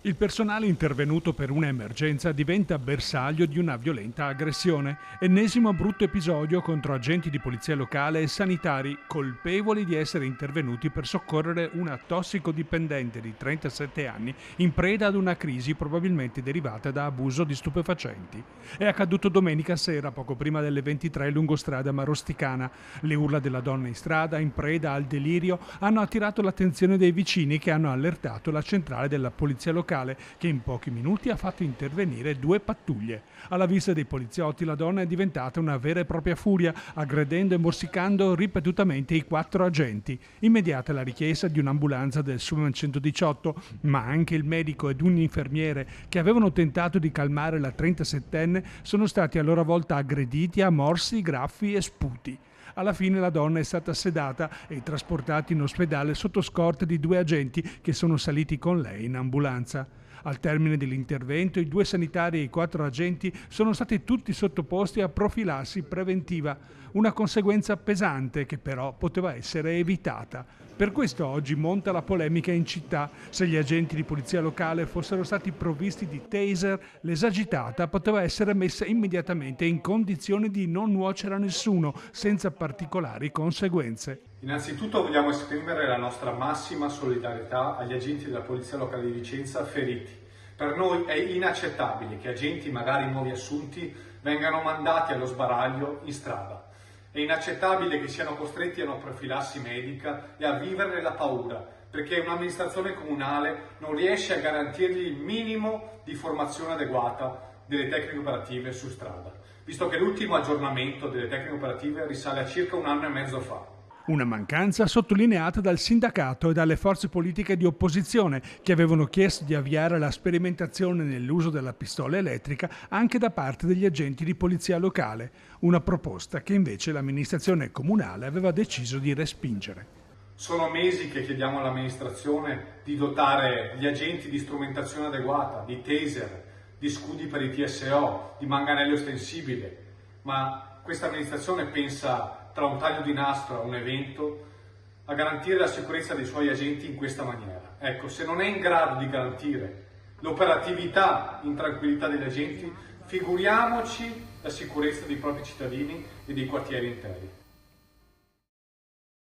Il personale intervenuto per una emergenza diventa bersaglio di una violenta aggressione. Ennesimo brutto episodio contro agenti di polizia locale e sanitari colpevoli di essere intervenuti per soccorrere una tossicodipendente di 37 anni in preda ad una crisi probabilmente derivata da abuso di stupefacenti. È accaduto domenica sera, poco prima delle 23, lungo strada Marosticana. Le urla della donna in strada, in preda al delirio, hanno attirato l'attenzione dei vicini che hanno allertato la centrale della polizia locale, che in pochi minuti ha fatto intervenire 2 pattuglie. Alla vista dei poliziotti la donna è diventata una vera e propria furia, aggredendo e morsicando ripetutamente i 4 agenti. Immediata la richiesta di un'ambulanza del SUMEM 118, ma anche il medico ed un infermiere che avevano tentato di calmare la 37enne sono stati a loro volta aggrediti a morsi, graffi e sputi. Alla fine la donna è stata sedata e trasportata in ospedale sotto scorta di 2 agenti che sono saliti con lei in ambulanza. Al termine dell'intervento i 2 sanitari e i 4 agenti sono stati tutti sottoposti a profilassi preventiva, una conseguenza pesante che però poteva essere evitata. Per questo oggi monta la polemica in città. Se gli agenti di polizia locale fossero stati provvisti di taser, l'esagitata poteva essere messa immediatamente in condizione di non nuocere a nessuno, senza particolari conseguenze. Innanzitutto vogliamo esprimere la nostra massima solidarietà agli agenti della Polizia Locale di Vicenza feriti. Per noi è inaccettabile che agenti, magari nuovi assunti, vengano mandati allo sbaraglio in strada. È inaccettabile che siano costretti a una profilassi medica e a vivere nella paura, perché un'amministrazione comunale non riesce a garantirgli il minimo di formazione adeguata delle tecniche operative su strada, visto che l'ultimo aggiornamento delle tecniche operative risale a circa 1 anno e mezzo fa. Una mancanza sottolineata dal sindacato e dalle forze politiche di opposizione che avevano chiesto di avviare la sperimentazione nell'uso della pistola elettrica anche da parte degli agenti di polizia locale, una proposta che invece l'amministrazione comunale aveva deciso di respingere. Sono mesi che chiediamo all'amministrazione di dotare gli agenti di strumentazione adeguata, di taser, di scudi per i TSO, di manganello estensibile, ma questa amministrazione pensa tra un taglio di nastro a un evento a garantire la sicurezza dei suoi agenti in questa maniera. Ecco, se non è in grado di garantire l'operatività in tranquillità degli agenti, figuriamoci la sicurezza dei propri cittadini e dei quartieri interi.